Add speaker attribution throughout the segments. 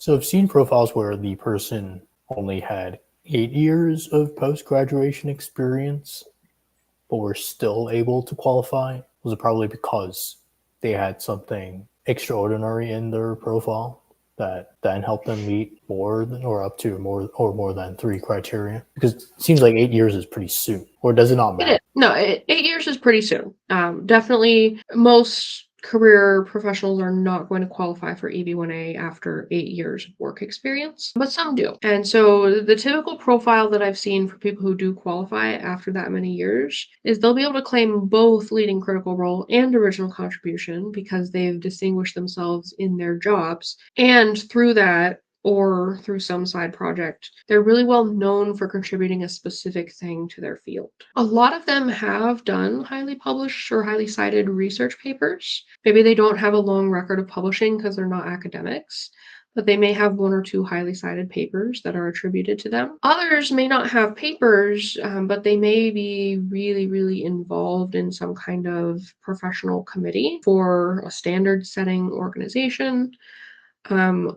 Speaker 1: So I've seen profiles where the person only had 8 years of post-graduation experience, but were still able to qualify. Was it probably because they had something extraordinary in their profile that then helped them meet more than, or up to more than three criteria? Because it seems like 8 years is pretty soon, or does it not
Speaker 2: It
Speaker 1: matter?
Speaker 2: is. No, 8 years is pretty soon. Definitely, most career professionals are not going to qualify for EB-1A after 8 years of work experience, but some do. And so the typical profile that I've seen for people who do qualify after that many years is they'll be able to claim both leading critical role and original contribution because they've distinguished themselves in their jobs. And through that, or through some side project, they're really well known for contributing a specific thing to their field. A lot of them have done highly published or highly cited research papers. Maybe they don't have a long record of publishing because they're not academics, but they may have one or two highly cited papers that are attributed to them. Others may not have papers, but they may be really, really involved in some kind of professional committee for a standard setting organization.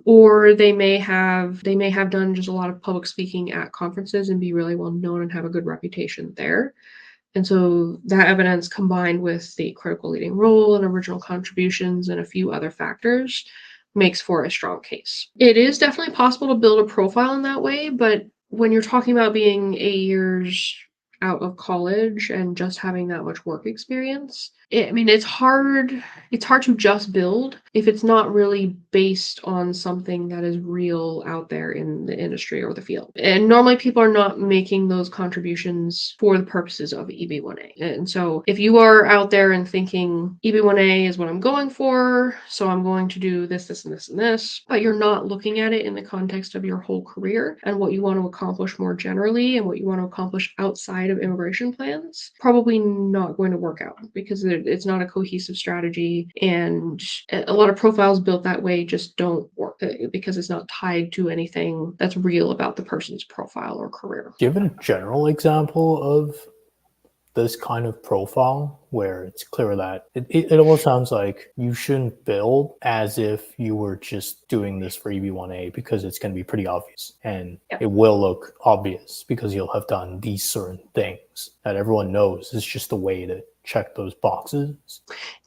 Speaker 2: Or they may have done just a lot of public speaking at conferences and be really well known and have a good reputation there. And so that evidence combined with the critical leading role and original contributions and a few other factors makes for a strong case. It is definitely possible to build a profile in that way, but when you're talking about being 8 years out of college and just having that much work experience, it's hard. It's hard to just build if it's not really based on something that is real out there in the industry or the field. And normally people are not making those contributions for the purposes of EB-1A. And so if you are out there and thinking EB-1A is what I'm going for, so I'm going to do this, this, and this, and this, but you're not looking at it in the context of your whole career and what you want to accomplish more generally and what you want to accomplish outside of immigration plans, probably not going to work out because it's not a cohesive strategy, and a lot of profiles built that way just don't work because it's not tied to anything that's real about the person's profile or career.
Speaker 1: Do you have a general example of this kind of profile where it's clear that it almost sounds like you shouldn't build as if you were just doing this for EB-1A because it's going to be pretty obvious and
Speaker 2: Yeah.
Speaker 1: it will look obvious because you'll have done these certain things that everyone knows. It's just a way to check those boxes.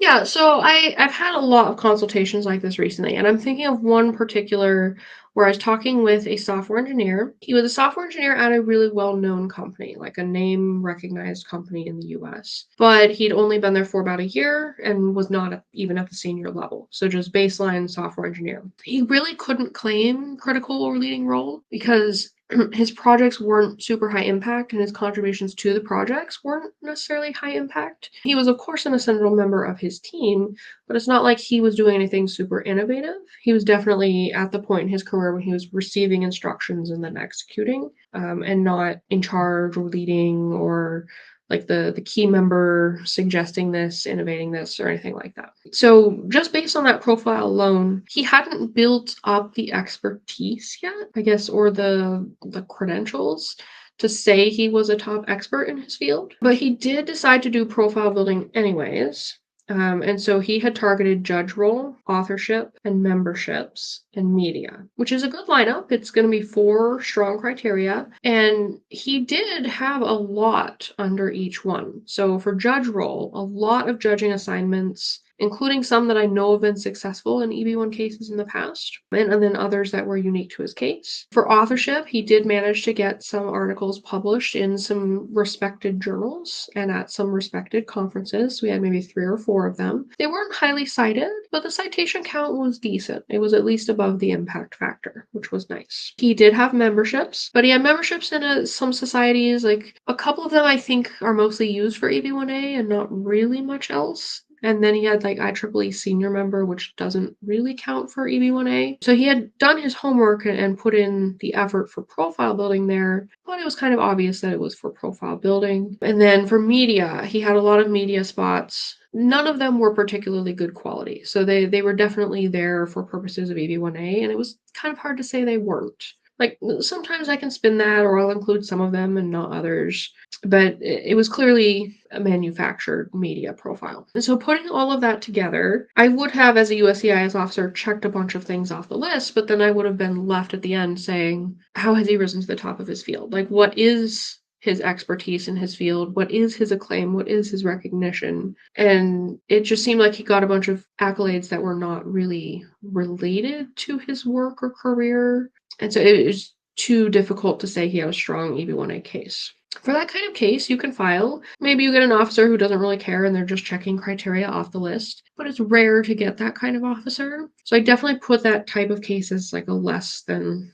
Speaker 2: Yeah, so I've had a lot of consultations like this recently, and I'm thinking of one particular where I was talking with a software engineer. He was a software engineer at a really well-known company, like a name-recognized company in the US. But he'd only been there for about a year and was not even at the senior level. So just baseline software engineer. He really couldn't claim critical or leading role because his projects weren't super high impact and his contributions to the projects weren't necessarily high impact. He was, of course, an essential member of his team, but it's not like he was doing anything super innovative. He was definitely at the point in his career when he was receiving instructions and then executing, and not in charge or leading or like the key member suggesting this, innovating this, or anything like that. So just based on that profile alone, he hadn't built up the expertise yet, I guess, or the credentials to say he was a top expert in his field. But he did decide to do profile building anyways. And so he had targeted judge role, authorship, and memberships and media, which is a good lineup. It's going to be 4 strong criteria. And he did have a lot under each one. So for judge role, a lot of judging assignments, including some that I know have been successful in EB-1 cases in the past, and then others that were unique to his case. For authorship, he did manage to get some articles published in some respected journals and at some respected conferences. We had maybe 3 or 4 of them. They weren't highly cited, but the citation count was decent. It was at least above the impact factor, which was nice. He did have memberships, but he had memberships in some societies, like a couple of them I think are mostly used for EB-1A and not really much else. And then he had like IEEE senior member, which doesn't really count for EB-1A. So he had done his homework and put in the effort for profile building there, but it was kind of obvious that it was for profile building. And then for media, he had a lot of media spots. None of them were particularly good quality. So they were definitely there for purposes of EB-1A, and it was kind of hard to say they weren't. Like sometimes I can spin that or I'll include some of them and not others. But it was clearly a manufactured media profile. And so putting all of that together, I would have, as a USCIS officer, checked a bunch of things off the list, but then I would have been left at the end saying, how has he risen to the top of his field? Like, what is his expertise in his field? What is his acclaim? What is his recognition? And it just seemed like he got a bunch of accolades that were not really related to his work or career. And so it was too difficult to say he had a strong EB-1A case. For that kind of case, you can file. Maybe you get an officer who doesn't really care and they're just checking criteria off the list, but it's rare to get that kind of officer. So I definitely put that type of case as like a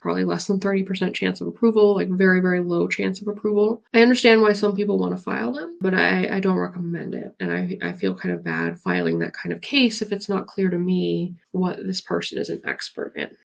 Speaker 2: probably less than 30% chance of approval, like very, very low chance of approval. I understand why some people want to file them, but I don't recommend it. And I feel kind of bad filing that kind of case if it's not clear to me what this person is an expert in.